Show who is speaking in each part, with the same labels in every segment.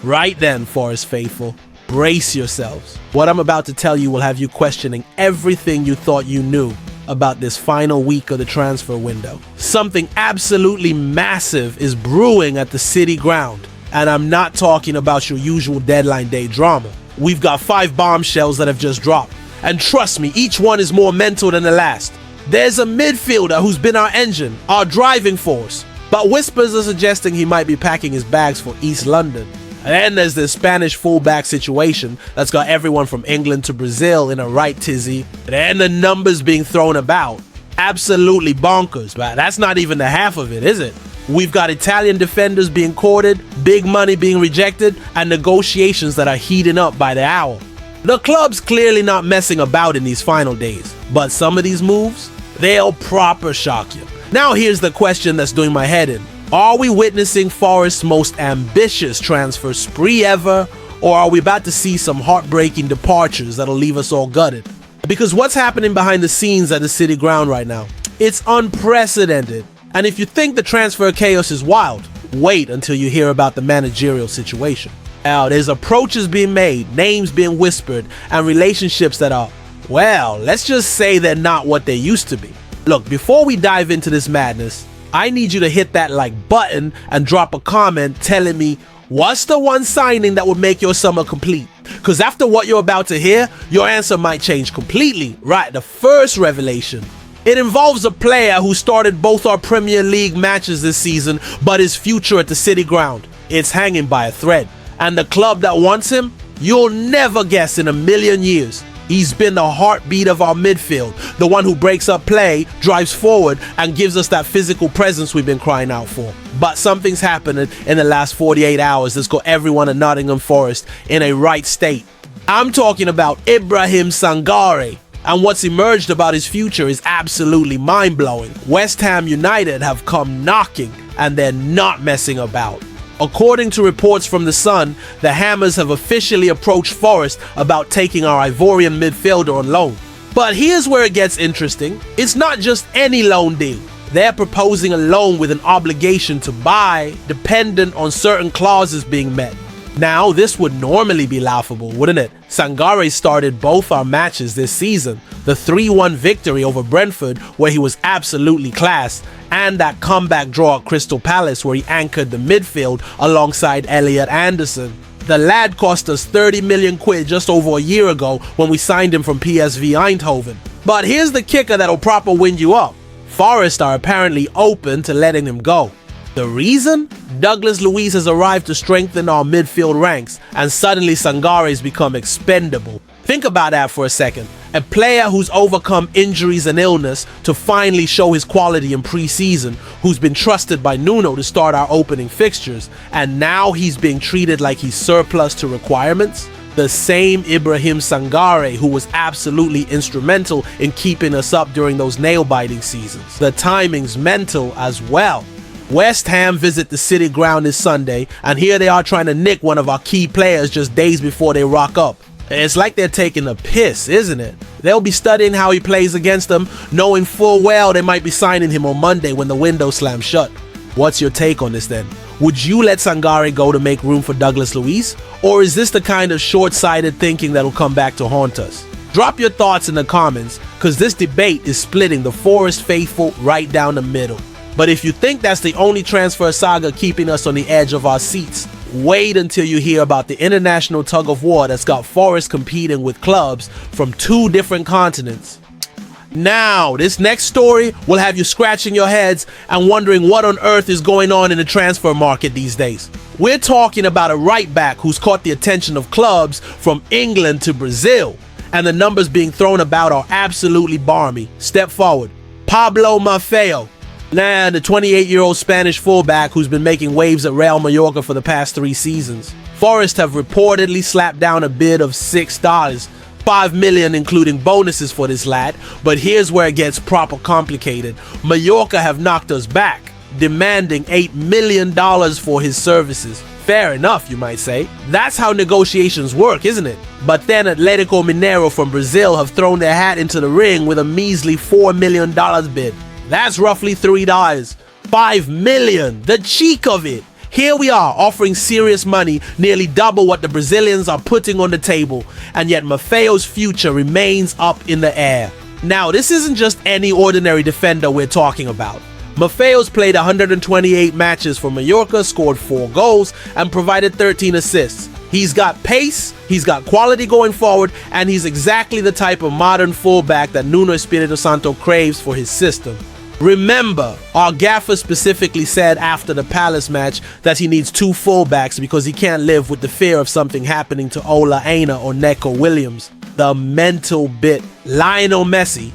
Speaker 1: Right then, Forest faithful, brace yourselves. What I'm about to tell you will have you questioning everything you thought you knew about this final week of the transfer window. Something absolutely massive is brewing at the City ground, and I'm not talking about your usual deadline day drama. We've got 5 bombshells that have just dropped, and trust me, each one is more mental than the last. There's a midfielder who's been our engine, our driving force, but whispers are suggesting he might be packing his bags for East London. And then there's this Spanish fullback situation that's got everyone from England to Brazil in a right tizzy. And the numbers being thrown about. Absolutely bonkers, but that's not even the half of it, is it? We've got Italian defenders being courted, big money being rejected, and negotiations that are heating up by the hour. The club's clearly not messing about in these final days, but some of these moves, they'll proper shock you. Now here's the question that's doing my head in. Are we witnessing Forest's most ambitious transfer spree ever, or are we about to see some heartbreaking departures that'll leave us all gutted? Because what's happening behind the scenes at the City ground right now, it's unprecedented. And if you think the transfer chaos is wild, wait until you hear about the managerial situation. Now, there's approaches being made, names being whispered, and relationships that are, well, let's just say they're not what they used to be. Look, before we dive into this madness, I need you to hit that like button and drop a comment telling me what's the one signing that would make your summer complete. Because after what you're about to hear, your answer might change completely. Right, the first revelation. It involves a player who started both our Premier League matches this season, but his future at the City ground, it's hanging by a thread. And the club that wants him, you'll never guess in a million years. He's been the heartbeat of our midfield, the one who breaks up play, drives forward, and gives us that physical presence we've been crying out for. But something's happening in the last 48 hours that's got everyone at Nottingham Forest in a right state. I'm talking about Ibrahim Sangare, and what's emerged about his future is absolutely mind-blowing. West Ham United have come knocking, and they're not messing about. According to reports from The Sun, the Hammers have officially approached Forest about taking our Ivorian midfielder on loan. But here's where it gets interesting. It's not just any loan deal. They're proposing a loan with an obligation to buy, dependent on certain clauses being met. Now, this would normally be laughable, wouldn't it? Sangare started both our matches this season. The 3-1 victory over Brentford, where he was absolutely class, and that comeback draw at Crystal Palace where he anchored the midfield alongside Elliot Anderson. The lad cost us 30 million quid just over a year ago when we signed him from PSV Eindhoven. But here's the kicker that'll proper wind you up. Forest are apparently open to letting him go. The reason? Douglas Luiz has arrived to strengthen our midfield ranks, and suddenly Sangare's become expendable. Think about that for a second. A player who's overcome injuries and illness to finally show his quality in pre-season, who's been trusted by Nuno to start our opening fixtures, and now he's being treated like he's surplus to requirements? The same Ibrahim Sangare who was absolutely instrumental in keeping us up during those nail-biting seasons. The timing's mental as well. West Ham visit the City ground this Sunday, and here they are trying to nick one of our key players just days before they rock up. It's like they're taking a piss, isn't it? They'll be studying how he plays against them, knowing full well they might be signing him on Monday when the window slams shut. What's your take on this then? Would you let Sangare go to make room for Douglas Luiz? Or is this the kind of short-sighted thinking that'll come back to haunt us? Drop your thoughts in the comments, because this debate is splitting the Forest faithful right down the middle. But if you think that's the only transfer saga keeping us on the edge of our seats, wait until you hear about the international tug-of-war that's got Forest competing with clubs from 2 different continents. Now, this next story will have you scratching your heads and wondering what on earth is going on in the transfer market these days. We're talking about a right back who's caught the attention of clubs from England to Brazil, and the numbers being thrown about are absolutely balmy. Step forward. Pablo Maffeo. Nah, the 28-year-old Spanish fullback who's been making waves at Real Mallorca for the past 3 seasons. Forest have reportedly slapped down a bid of $6, $5 million including bonuses for this lad, but here's where it gets proper complicated. Mallorca have knocked us back, demanding $8 million for his services. Fair enough, you might say. That's how negotiations work, isn't it? But then Atlético Mineiro from Brazil have thrown their hat into the ring with a measly $4 million bid. That's roughly $3. $5 million, the cheek of it. Here we are offering serious money, nearly double what the Brazilians are putting on the table, and yet Maffeo's future remains up in the air. Now, this isn't just any ordinary defender we're talking about. Maffeo's played 128 matches for Mallorca, scored 4 goals, and provided 13 assists. He's got pace, he's got quality going forward, and he's exactly the type of modern fullback that Nuno Espirito Santo craves for his system. Remember, our gaffer specifically said after the Palace match that he needs 2 fullbacks because he can't live with the fear of something happening to Ola Aina or Neco Williams. The mental bit. Lionel Messi,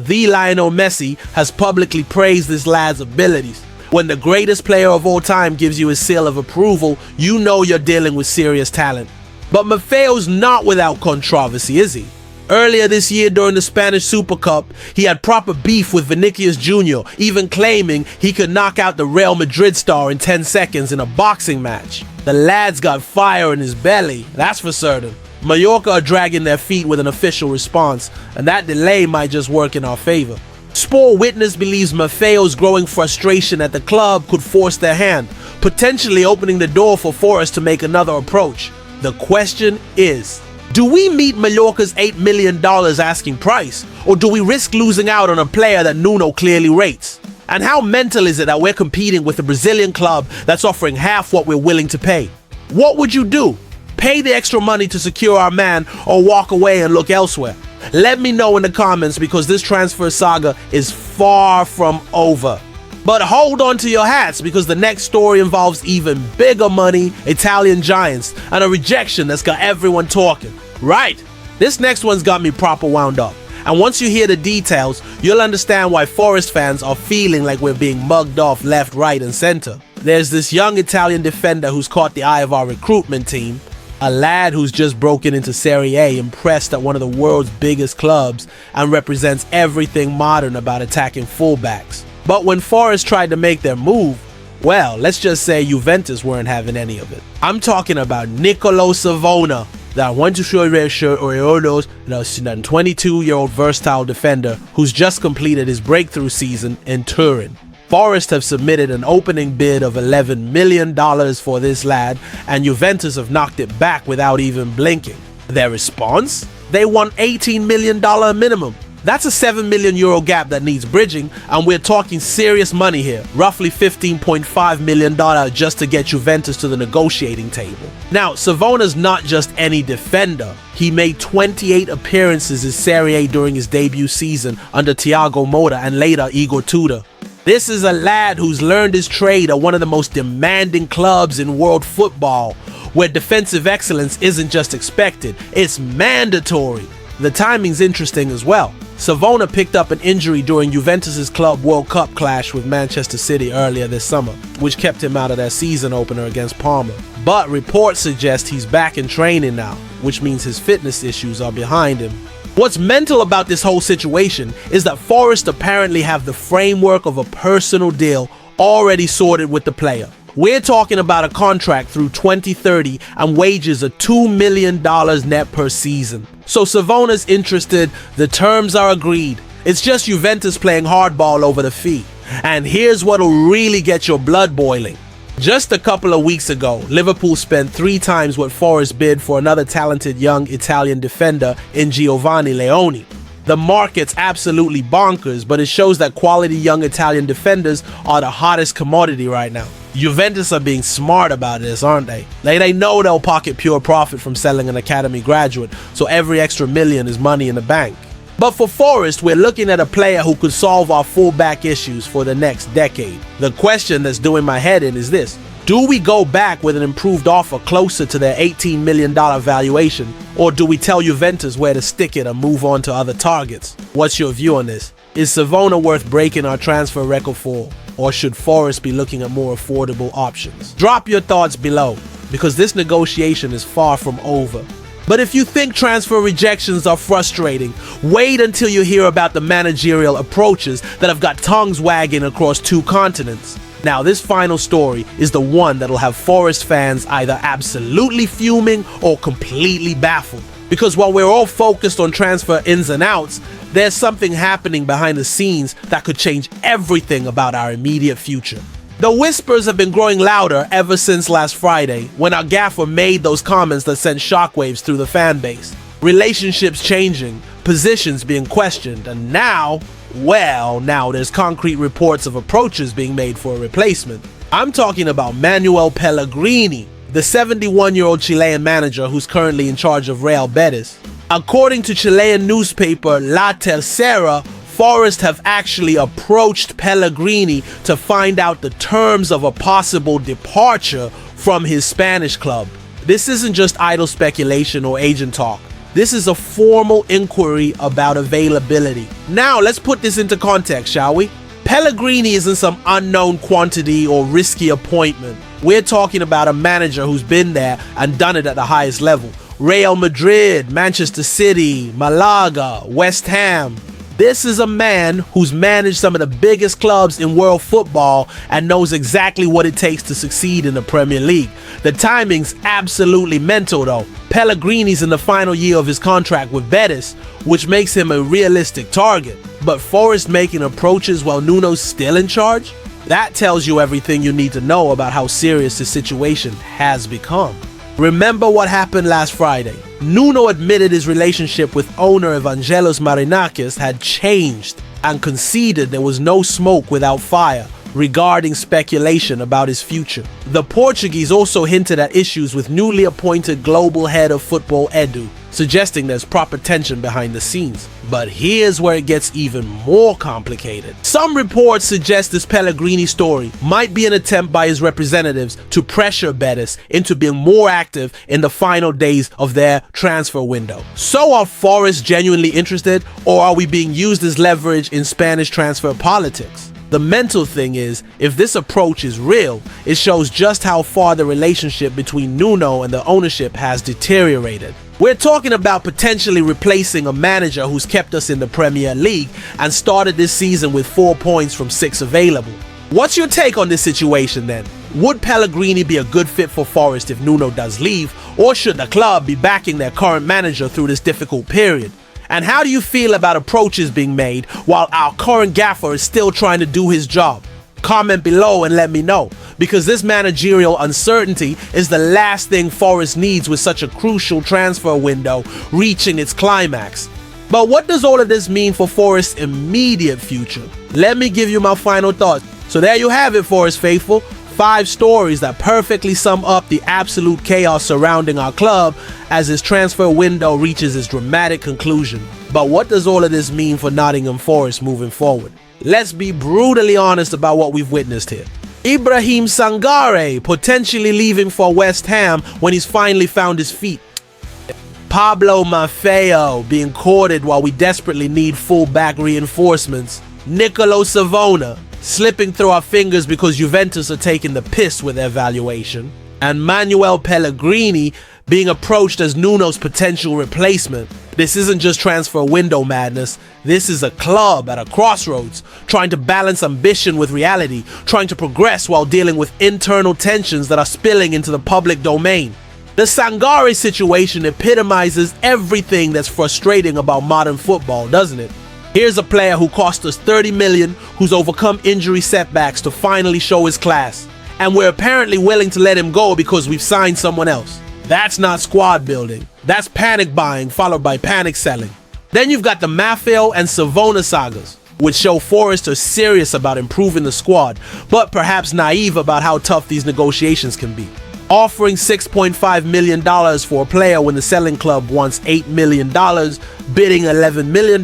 Speaker 1: the Lionel Messi, has publicly praised this lad's abilities. When the greatest player of all time gives you his seal of approval, you know you're dealing with serious talent. But Maffeo's not without controversy, is he? Earlier this year during the Spanish Super Cup, he had proper beef with Vinicius Jr., even claiming he could knock out the Real Madrid star in 10 seconds in a boxing match. The lad's got fire in his belly, that's for certain. Mallorca are dragging their feet with an official response, and that delay might just work in our favor. Sport Witness believes Maffeo's growing frustration at the club could force their hand, potentially opening the door for Forest to make another approach. The question is, do we meet Mallorca's $8 million asking price, or do we risk losing out on a player that Nuno clearly rates? And how mental is it that we're competing with a Brazilian club that's offering half what we're willing to pay? What would you do? Pay the extra money to secure our man, or walk away and look elsewhere? Let me know in the comments, because this transfer saga is far from over. But hold on to your hats, because the next story involves even bigger money, Italian giants, and a rejection that's got everyone talking. Right, this next one's got me proper wound up. And once you hear the details, you'll understand why Forest fans are feeling like we're being mugged off left, right, and center. There's this young Italian defender who's caught the eye of our recruitment team, a lad who's just broken into Serie A, impressed at one of the world's biggest clubs, and represents everything modern about attacking fullbacks. But when Forest tried to make their move, well, let's just say Juventus weren't having any of it. I'm talking about Nicolo Savona, that 22-year-old versatile defender who's just completed his breakthrough season in Turin. Forest have submitted an opening bid of $11 million for this lad, and Juventus have knocked it back without even blinking. Their response? They want $18 million minimum. That's a €7 million gap that needs bridging, and we're talking serious money here, roughly $15.5 million just to get Juventus to the negotiating table. Now, Savona's not just any defender. He made 28 appearances in Serie A during his debut season under Thiago Motta and later Igor Tudor. This is a lad who's learned his trade at one of the most demanding clubs in world football, where defensive excellence isn't just expected, it's mandatory. The timing's interesting as well. Savona picked up an injury during Juventus' Club World Cup clash with Manchester City earlier this summer, which kept him out of their season opener against Parma. But reports suggest he's back in training now, which means his fitness issues are behind him. What's mental about this whole situation is that Forest apparently have the framework of a personal deal already sorted with the player. We're talking about a contract through 2030 and wages of $2 million net per season. So Savona's interested, the terms are agreed. It's just Juventus playing hardball over the fee. And here's what'll really get your blood boiling. Just a couple of weeks ago, Liverpool spent 3 times what Forest bid for another talented young Italian defender in Giovanni Leoni. The market's absolutely bonkers, but it shows that quality young Italian defenders are the hottest commodity right now. Juventus are being smart about this, aren't they? They know they'll pocket pure profit from selling an academy graduate, so every extra million is money in the bank. But for Forest, we're looking at a player who could solve our fullback issues for the next decade. The question that's doing my head in is this: do we go back with an improved offer closer to their $18 million valuation, or do we tell Juventus where to stick it and move on to other targets? What's your view on this? Is Savona worth breaking our transfer record for, or should Forest be looking at more affordable options? Drop your thoughts below, because this negotiation is far from over. But if you think transfer rejections are frustrating, wait until you hear about the managerial approaches that have got tongues wagging across 2 continents. Now, this final story is the one that'll have Forest fans either absolutely fuming or completely baffled. Because while we're all focused on transfer ins and outs, there's something happening behind the scenes that could change everything about our immediate future. The whispers have been growing louder ever since last Friday, when our gaffer made those comments that sent shockwaves through the fan base. Relationships changing, positions being questioned, and now there's concrete reports of approaches being made for a replacement. I'm talking about Manuel Pellegrini, the 71-year-old Chilean manager who's currently in charge of Real Betis. According to Chilean newspaper La Tercera, Forest have actually approached Pellegrini to find out the terms of a possible departure from his Spanish club. This isn't just idle speculation or agent talk. This is a formal inquiry about availability. Now, let's put this into context, shall we? Pellegrini isn't some unknown quantity or risky appointment. We're talking about a manager who's been there and done it at the highest level. Real Madrid, Manchester City, Malaga, West Ham. This is a man who's managed some of the biggest clubs in world football and knows exactly what it takes to succeed in the Premier League. The timing's absolutely mental though. Pellegrini's in the final year of his contract with Betis, which makes him a realistic target. But Forest making approaches while Nuno's still in charge? That tells you everything you need to know about how serious the situation has become. Remember what happened last Friday. Nuno admitted his relationship with owner Evangelos Marinakis had changed and conceded there was no smoke without fire regarding speculation about his future. The Portuguese also hinted at issues with newly appointed global head of football Edu, suggesting there's proper tension behind the scenes. But here's where it gets even more complicated. Some reports suggest this Pellegrini story might be an attempt by his representatives to pressure Betis into being more active in the final days of their transfer window. So are Forest genuinely interested, or are we being used as leverage in Spanish transfer politics? The mental thing is, if this approach is real, it shows just how far the relationship between Nuno and the ownership has deteriorated. We're talking about potentially replacing a manager who's kept us in the Premier League and started this season with 4 points from 6 available. What's your take on this situation then? Would Pellegrini be a good fit for Forest if Nuno does leave, or should the club be backing their current manager through this difficult period? And how do you feel about approaches being made while our current gaffer is still trying to do his job? Comment below and let me know, because this managerial uncertainty is the last thing Forest needs with such a crucial transfer window reaching its climax. But what does all of this mean for Forest's immediate future? Let me give you my final thoughts. So there you have it, Forest faithful. 5 stories that perfectly sum up the absolute chaos surrounding our club as this transfer window reaches its dramatic conclusion. But what does all of this mean for Nottingham Forest moving forward? Let's be brutally honest about what we've witnessed here. Ibrahim Sangare potentially leaving for West Ham when he's finally found his feet. Pablo Maffeo being courted while we desperately need full-back reinforcements. Nicolo Savona slipping through our fingers because Juventus are taking the piss with their valuation. And Manuel Pellegrini being approached as Nuno's potential replacement. This isn't just transfer window madness. This is a club at a crossroads, trying to balance ambition with reality, trying to progress while dealing with internal tensions that are spilling into the public domain. The Sangare situation epitomizes everything that's frustrating about modern football, doesn't it? Here's a player who cost us 30 million, who's overcome injury setbacks to finally show his class. And we're apparently willing to let him go because we've signed someone else. That's not squad building. That's panic buying followed by panic selling. Then you've got the Maffeo and Savona sagas, which show Forest are serious about improving the squad, but perhaps naive about how tough these negotiations can be. Offering $6.5 million for a player when the selling club wants $8 million, bidding $11 million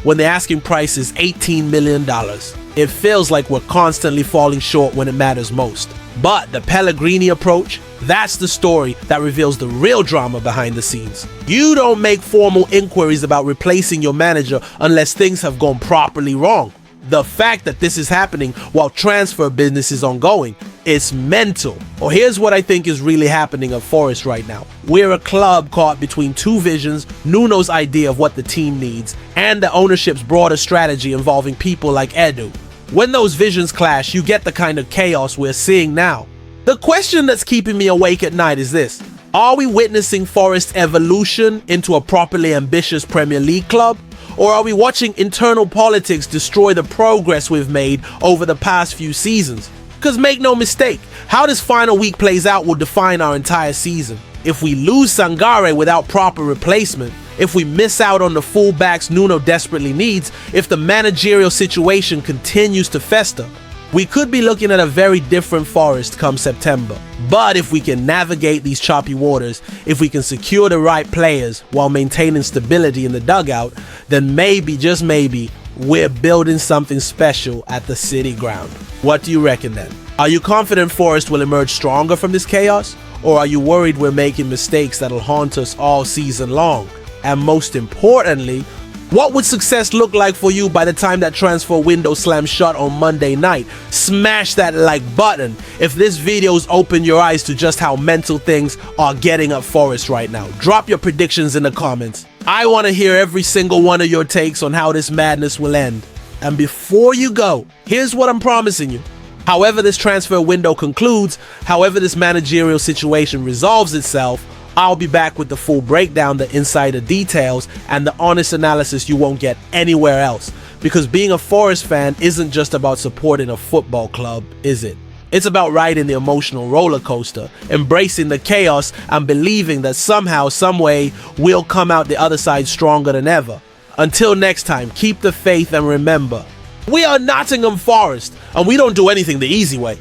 Speaker 1: when the asking price is $18 million. It feels like we're constantly falling short when it matters most. But the Pellegrini approach, that's the story that reveals the real drama behind the scenes. You don't make formal inquiries about replacing your manager unless things have gone properly wrong. The fact that this is happening while transfer business is ongoing, it's mental. Or here's what I think is really happening at Forest right now. We're a club caught between two visions, Nuno's idea of what the team needs, and the ownership's broader strategy involving people like Edu. When those visions clash, you get the kind of chaos we're seeing now. The question that's keeping me awake at night is this: are we witnessing Forest's evolution into a properly ambitious Premier League club? Or are we watching internal politics destroy the progress we've made over the past few seasons? Because make no mistake, how this final week plays out will define our entire season. If we lose Sangare without proper replacement, if we miss out on the fullbacks Nuno desperately needs, if the managerial situation continues to fester, we could be looking at a very different Forest come September. But if we can navigate these choppy waters, if we can secure the right players while maintaining stability in the dugout, then maybe, just maybe, we're building something special at the City ground. What do you reckon then? Are you confident Forest will emerge stronger from this chaos? Or are you worried we're making mistakes that'll haunt us all season long? And most importantly, what would success look like for you by the time that transfer window slams shut on Monday night? Smash that like button if this video's opened your eyes to just how mental things are getting at Forest right now. Drop your predictions in the comments. I want to hear every single one of your takes on how this madness will end. And before you go, here's what I'm promising you. However this transfer window concludes, however this managerial situation resolves itself, I'll be back with the full breakdown, the insider details, and the honest analysis you won't get anywhere else. Because being a Forest fan isn't just about supporting a football club, is it? It's about riding the emotional roller coaster, embracing the chaos, and believing that somehow, someway, we'll come out the other side stronger than ever. Until next time, keep the faith and remember, we are Nottingham Forest, and we don't do anything the easy way.